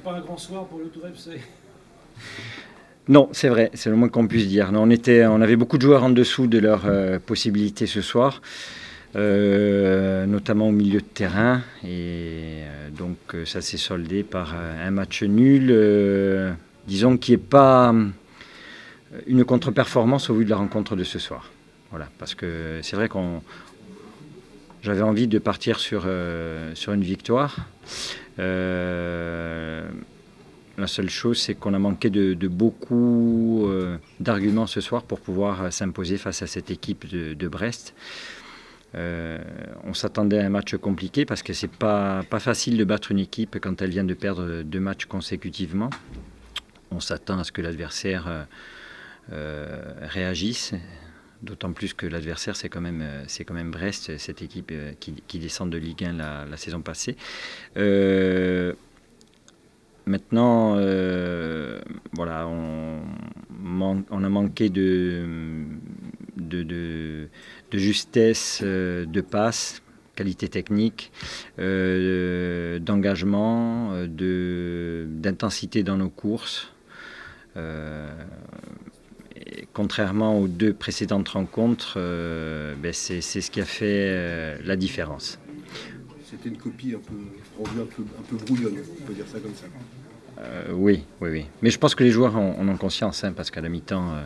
pas un grand soir pour le Tour FC. Non, c'est vrai, c'est le moins qu'on puisse dire. Non, on avait beaucoup de joueurs en dessous de leurs possibilités ce soir, notamment au milieu de terrain. Et donc ça s'est soldé par un match nul, disons, qui n'est pas une contre-performance au vu de la rencontre de ce soir. Voilà, parce que c'est vrai j'avais envie de partir sur une victoire. La seule chose, c'est qu'on a manqué de beaucoup d'arguments ce soir pour pouvoir s'imposer face à cette équipe de Brest. On s'attendait à un match compliqué parce que c'est pas facile de battre une équipe quand elle vient de perdre 2 matchs consécutivement. On s'attend à ce que l'adversaire réagisse, d'autant plus que l'adversaire c'est quand même Brest, cette équipe qui descend de Ligue 1 la saison passée. Maintenant, voilà, on a manqué de justesse de passe, qualité technique, d'engagement, d'intensité dans nos courses. Et contrairement aux 2 précédentes rencontres, c'est ce qui a fait la différence. C'était une copie un peu brouillonne, on peut dire ça comme ça. Oui. Mais je pense que les joueurs en ont conscience, parce qu'à la mi-temps,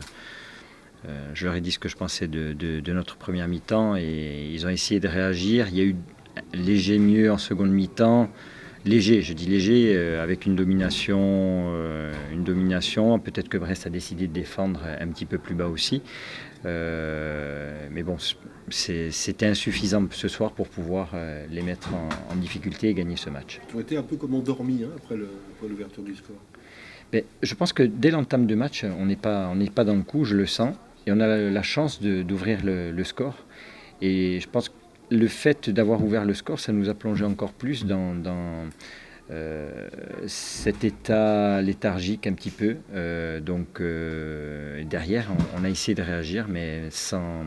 je leur ai dit ce que je pensais de notre première mi-temps et ils ont essayé de réagir. Il y a eu léger mieux en seconde mi-temps. Léger, je dis léger, avec une domination. Peut-être que Brest a décidé de défendre un petit peu plus bas aussi. Mais bon, c'était insuffisant ce soir pour pouvoir les mettre en difficulté et gagner ce match. Tu as été un peu comme endormi après l'ouverture du score. Mais je pense que dès l'entame de match, on n'est pas dans le coup, je le sens. Et on a la chance d'ouvrir le score. Et je pense que le fait d'avoir ouvert le score, ça nous a plongé encore plus dans cet état léthargique un petit peu. Donc derrière, on a essayé de réagir, mais sans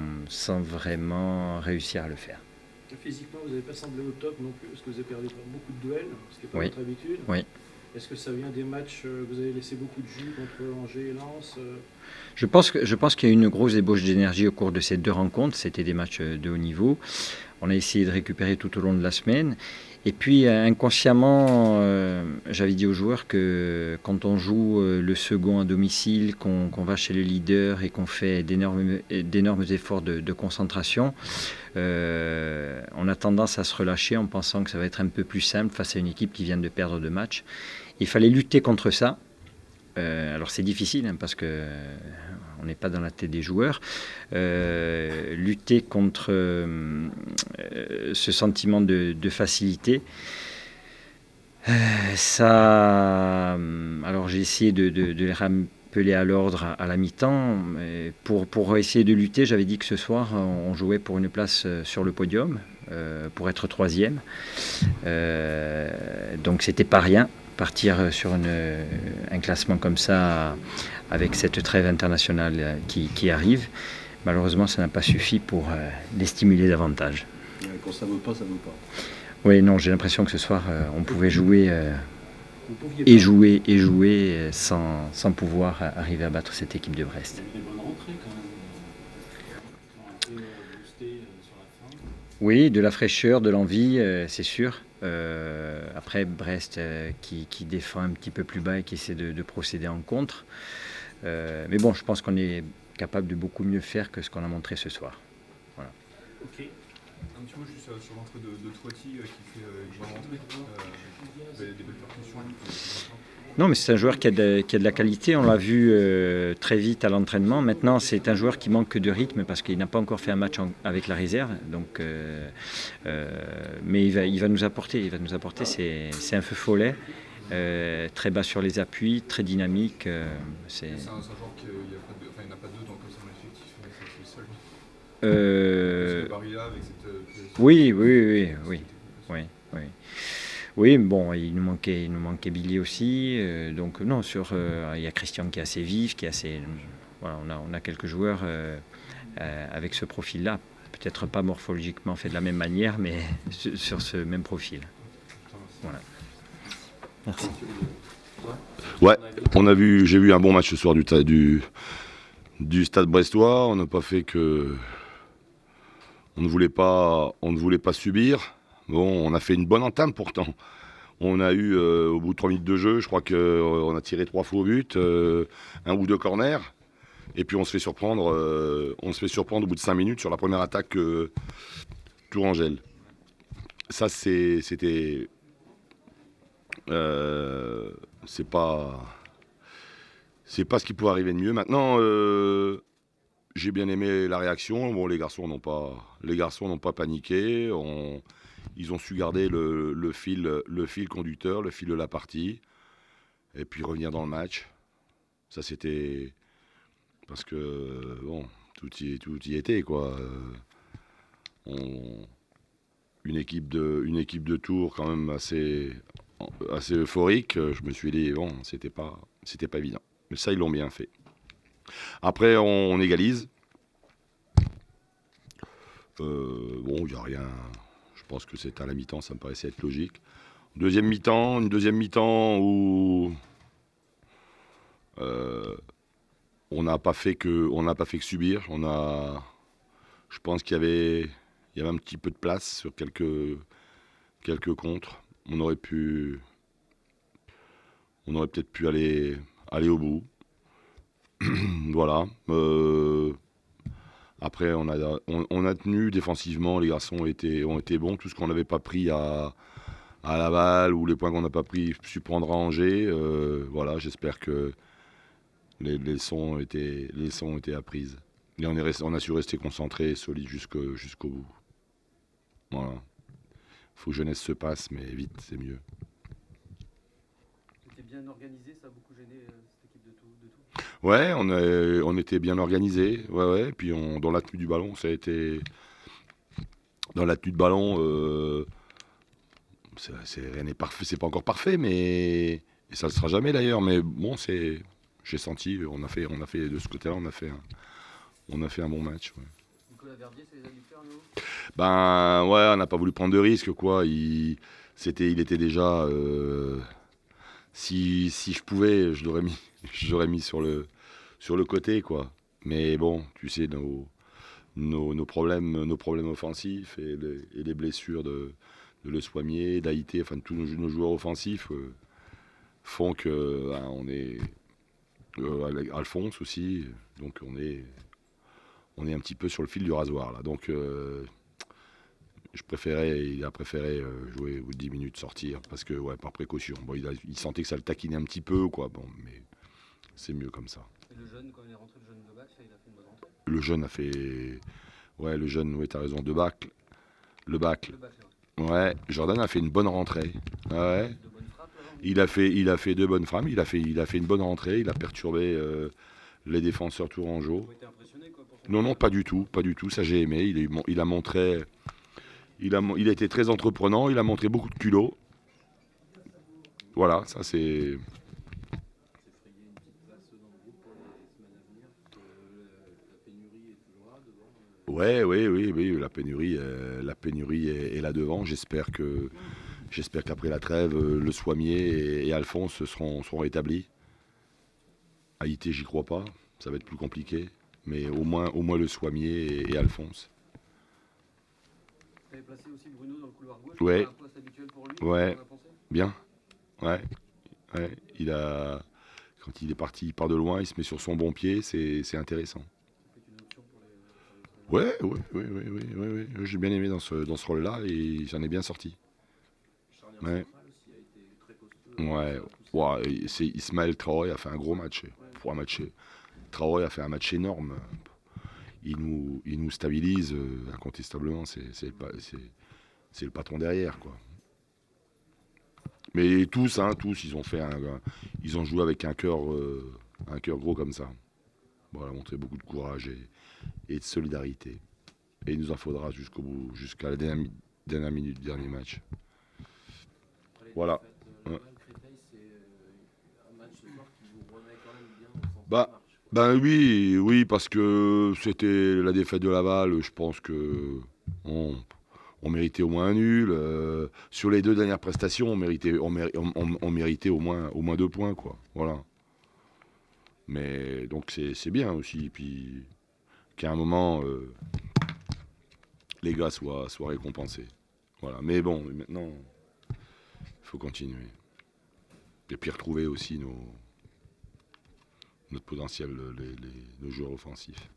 vraiment réussir à le faire. Physiquement, vous n'avez pas semblé au top non plus, parce que vous avez perdu beaucoup de duels, ce qui n'est pas votre habitude. Oui. Est-ce que ça vient des matchs que vous avez laissé beaucoup de jus contre Angers et Lens? Je pense qu'il y a eu une grosse ébauche d'énergie au cours de ces 2 rencontres. C'était des matchs de haut niveau. On a essayé de récupérer tout au long de la semaine. Et puis inconsciemment, j'avais dit aux joueurs que quand on joue le second à domicile, qu'on va chez le leader et qu'on fait d'énormes efforts de concentration, on a tendance à se relâcher en pensant que ça va être un peu plus simple face à une équipe qui vient de perdre 2 matchs. Il fallait lutter contre ça. Alors c'est difficile parce que on n'est pas dans la tête des joueurs. Lutter contre ce sentiment de facilité. Alors j'ai essayé de les rappeler à l'ordre à la mi-temps. Pour essayer de lutter, j'avais dit que ce soir on jouait pour une place sur le podium, pour être 3e. Donc c'était pas rien. Partir sur un classement comme ça avec cette trêve internationale qui arrive, malheureusement ça n'a pas suffi pour les stimuler davantage. Quand ça ne veut pas, ça ne veut pas. Oui, non, j'ai l'impression que ce soir on pouvait jouer et jouer sans pouvoir arriver à battre cette équipe de Brest. Une bonne rentrée quand même. Boosté sur la fin. Oui, de la fraîcheur, de l'envie, c'est sûr. Après Brest qui défend un petit peu plus bas et qui essaie de procéder en contre. Mais bon, je pense qu'on est capable de beaucoup mieux faire que ce qu'on a montré ce soir. Voilà. Ok. Un petit mot juste sur l'entrée de Toiti qui fait une bonne rentrée. Des belles percussions. Non, mais c'est un joueur qui a de la qualité. On l'a vu très vite à l'entraînement. Maintenant, c'est un joueur qui manque de rythme parce qu'il n'a pas encore fait un match avec la réserve. Donc, mais il va nous apporter. C'est un feu follet, très bas sur les appuis, très dynamique. C'est un joueur qu'il n'y en a pas 2 dans l'effectif. C'est le seul. Parce que Barilla avec cette. Oui. Oui, bon, il nous manquait Billy aussi. Donc non, il y a Christian qui est assez vif, qui est assez. Voilà, on a quelques joueurs avec ce profil-là. Peut-être pas morphologiquement fait de la même manière, mais sur ce même profil. Voilà. Merci. Ouais, j'ai vu un bon match ce soir du Stade Brestois. On n'a pas fait que... On ne voulait pas subir. Bon, on a fait une bonne entame pourtant. On a eu, au bout de 3 minutes de jeu, je crois qu'on a tiré 3 fois au but, un ou 2 corners. Et puis on se fait surprendre au bout de 5 minutes sur la première attaque Tourangelle. Ça, c'était... c'est pas ce qui pouvait arriver de mieux. Maintenant, j'ai bien aimé la réaction. Bon, les garçons n'ont pas paniqué. Ils ont su garder le fil conducteur, le fil de la partie, et puis revenir dans le match. Ça, c'était parce que bon, tout y était quoi. Une équipe de Tours quand même assez euphorique. Je me suis dit bon, c'était pas évident. Mais ça, ils l'ont bien fait. Après, on égalise. Bon, il n'y a rien. Je pense que c'est à la mi-temps, ça me paraissait être logique. Une deuxième mi-temps où on n'a pas fait que subir. Je pense qu'il y avait un petit peu de place sur quelques contres. On aurait peut-être pu aller au bout. Voilà. Après, on a tenu défensivement. Les garçons ont été bons. Tout ce qu'on n'avait pas pris à Laval ou les points qu'on n'a pas pris, su prendre à Angers. Voilà, j'espère que les leçons ont été apprises. Et on a su rester concentré et solide jusqu'au bout. Voilà. Faut que jeunesse se passe, mais vite, c'est mieux. C'était bien organisé, ça a beaucoup gêné cette équipe de Tours. Ouais, on était bien organisé. Ouais. Puis dans la tenue du ballon, ça a été. Dans la tenue de ballon, rien n'est parfait, c'est pas encore parfait, mais et ça le sera jamais d'ailleurs. Mais bon, j'ai senti, on a fait de ce côté-là, on a fait un bon match. Ouais. Nicolas Verdier, ça les a dû faire, nous. Ben ouais, on n'a pas voulu prendre de risques quoi. Il était déjà. Si je pouvais, j'aurais mis sur le côté quoi. Mais bon, tu sais nos problèmes offensifs et les blessures de Le Soimier, d'Haïté, enfin de tous nos joueurs offensifs font que on est Alphonse aussi, donc on est un petit peu sur le fil du rasoir là. Donc il a préféré jouer ou 10 minutes sortir parce que par précaution. Bon, il sentait que ça le taquinait un petit peu quoi. Bon, mais c'est mieux comme ça. Et le jeune, quand il est rentré, le jeune de Bac, il a fait une bonne rentrée. Le jeune a fait, t'as raison, de Bac. Le Bac. Ouais, Jordan a fait une bonne rentrée. Ouais. De bonnes frappes, là, Il a fait 2 bonnes frappes. Il a fait une bonne rentrée. Il a perturbé les défenseurs tourangeaux. Vous avez été impressionné quoi pour ça. Non, pas du tout. Ça j'ai aimé. Il a montré. Il a été très entreprenant. Il a montré beaucoup de culot. Voilà, ça c'est. Oui, la pénurie est là devant. J'espère qu'après la trêve, Le Soimier et Alphonse seront rétablis. Haïté, j'y crois pas, ça va être plus compliqué, mais au moins Le Soimier et Alphonse. Vous avez placé aussi Bruno dans le couloir gauche. Ouais. C'est un poste habituel pour lui. Ouais. On a pensé. Bien. Ouais. Quand il est parti, il part de loin, il se met sur son bon pied, c'est intéressant. Ouais. J'ai bien aimé dans ce rôle-là et j'en ai bien sorti. Ouais. Ouais. Ismaël Traoré a fait un gros match. Traoré a fait un match énorme. Il nous stabilise incontestablement. C'est le patron derrière, quoi. Mais tous, ils ont joué avec un cœur gros comme ça. Bon, on a montré beaucoup de courage et de solidarité. Et il nous en faudra jusqu'au bout, jusqu'à la dernière minute du dernier match. Voilà. Ben oui, parce que c'était la défaite de Laval. Je pense que on méritait au moins un nul. Sur les 2 dernières prestations, on méritait au moins 2 points, quoi. Voilà. Mais donc c'est bien aussi. Et puis qu'à un moment, les gars soient récompensés. Voilà. Mais bon, maintenant, il faut continuer. Et puis retrouver aussi notre potentiel, nos joueurs offensifs.